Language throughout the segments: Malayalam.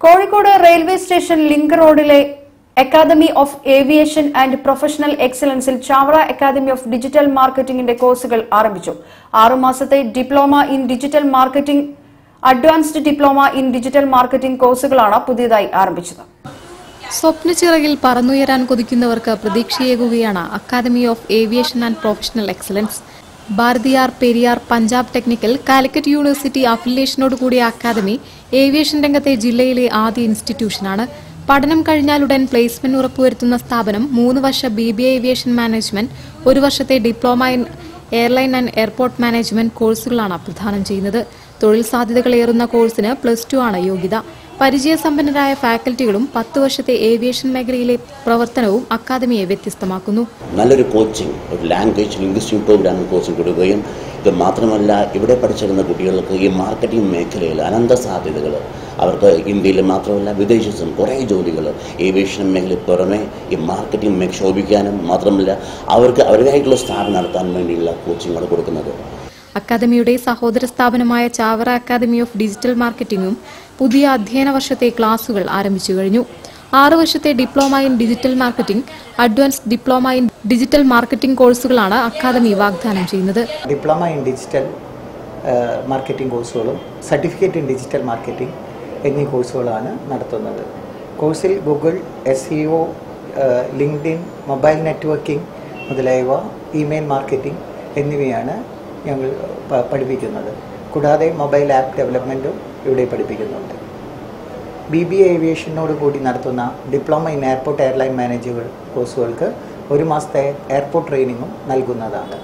കോഴിക്കോട് റെയിൽവേ സ്റ്റേഷൻ ലിങ്ക് റോഡിലെ academy of aviation and professional എക്സലൻസിൽ ചാവറ അക്കാദമി ഓഫ് ഡിജിറ്റൽ മാർക്കറ്റിംഗിന്റെ കോഴ്സുകൾ ആരംഭിച്ചു. 6 മാസത്തെ diploma in digital marketing, advanced diploma in digital marketing കോഴ്സുകളാണ് പുതിയതായി ആരംഭിച്ചത്. സ്വപ്നച്ചിറകിൽ പറന്നുയരാൻ കൊതിക്കുന്നവർക്ക് പ്രതീക്ഷയേകുകയാണ് academy of aviation and professional excellence. Bharathiar, Periyar, Punjab technical, Calicut university അഫിലിയേഷനോടുകൂടിയ അക്കാദമി ഏവിയേഷൻ രംഗത്തെ ജില്ലയിലെ ആദ്യ ഇൻസ്റ്റിറ്റ്യൂഷനാണ്. പഠനം കഴിഞ്ഞാലുടൻ പ്ലേസ്മെന്റ് ഉറപ്പുവരുത്തുന്ന സ്ഥാപനം 3 വർഷ BBA ഏവിയേഷൻ മാനേജ്മെന്റ്, 1 വർഷത്തെ diploma in airline and airport management കോഴ്സുകളാണ് പ്രദാനം ചെയ്യുന്നത്. തൊഴിൽ സാധ്യതകളേറുന്ന കോഴ്സിന് +2 ആണ് യോഗ്യത. പരിചയസമ്പന്നരായ ഫാക്കൽറ്റികളും 10 വർഷത്തെ ഏവിയേഷൻ മേഖലയിലെ പ്രവർത്തനവും അക്കാദമിയെ വ്യത്യസ്തമാക്കുന്നു. നല്ലൊരു കോച്ചിങ്, ഒരു ലാംഗ്വേജ് ലിംഗ്വിസ്റ്റിക് പ്രോഗ്രാമിംഗ് കോച്ചിങ് കൊടുക്കുകയും ഇത് മാത്രമല്ല ഇവിടെ പഠിച്ചിരുന്ന കുട്ടികൾക്ക് ഈ മാർക്കറ്റിംഗ് മേഖലയിൽ അനന്ത സാധ്യതകൾ, അവർക്ക് ഇന്ത്യയിൽ മാത്രമല്ല വിദേശത്തും കുറേ ജോലികൾ ഏവിയേഷൻ മേഖലയിൽ പുറമെ ഈ മാർക്കറ്റിംഗ് ശോഭിക്കാനും മാത്രമല്ല അവർക്ക് അവരുടേതായിട്ടുള്ള സ്ഥാപനം നടത്താൻ വേണ്ടിയുള്ള കോച്ചിങ്ങുകൾ കൊടുക്കുന്നത്. അക്കാദമിയുടെ സഹോദര സ്ഥാപനമായ ചാവറ അക്കാദമി ഓഫ് ഡിജിറ്റൽ മാർക്കറ്റിംഗും പുതിയ അധ്യയന വർഷത്തെ ക്ലാസുകൾ ആരംഭിച്ചു കഴിഞ്ഞു. 6 വർഷത്തെ diploma in digital marketing, advanced diploma in digital marketing കോഴ്സുകളാണ് അക്കാദമി വാഗ്ദാനം ചെയ്യുന്നത്. ഡിപ്ലോമ ഇൻ ഡിജിറ്റൽ മാർക്കറ്റിംഗ് കോഴ്സുകളും സർട്ടിഫിക്കറ്റ് ഇൻ ഡിജിറ്റൽ മാർക്കറ്റിംഗ് എന്നീ കോഴ്സുകളാണ് നടത്തുന്നത്. കോഴ്സിൽ Google, SEO, LinkedIn, mobile networking മുതലായവ, ഇമെയിൽ മാർക്കറ്റിംഗ് എന്നിവയാണ് ഞങ്ങൾ പഠിപ്പിക്കുന്നത്. കൂടാതെ മൊബൈൽ ആപ്പ് ഡെവലപ്മെൻറ്റും ഇവിടെ പഠിപ്പിക്കുന്നുണ്ട്. BBA ഏവിയേഷനോട് കൂടി നടത്തുന്ന ഡിപ്ലോമ ഇൻ എയർപോർട്ട് എയർലൈൻ മാനേജുകൾ കോഴ്സുകൾക്ക് 1 മാസത്തെ എയർപോർട്ട് ട്രെയിനിങ്ങും നൽകുന്നതാണ്.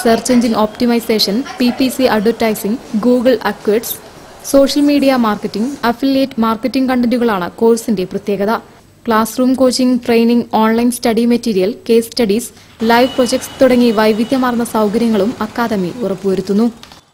Search engine optimisation, PPC advertising, Google AdWords, social media marketing, affiliate marketing കണ്ടന്റുകളാണ് കോഴ്സിന്റെ പ്രത്യേകത. Classroom coaching, training, online study material, case studies, live projects തുടങ്ങി വൈവിധ്യമാർന്ന സൗകര്യങ്ങളും അക്കാദമി ഉറപ്പുവരുത്തുന്നു.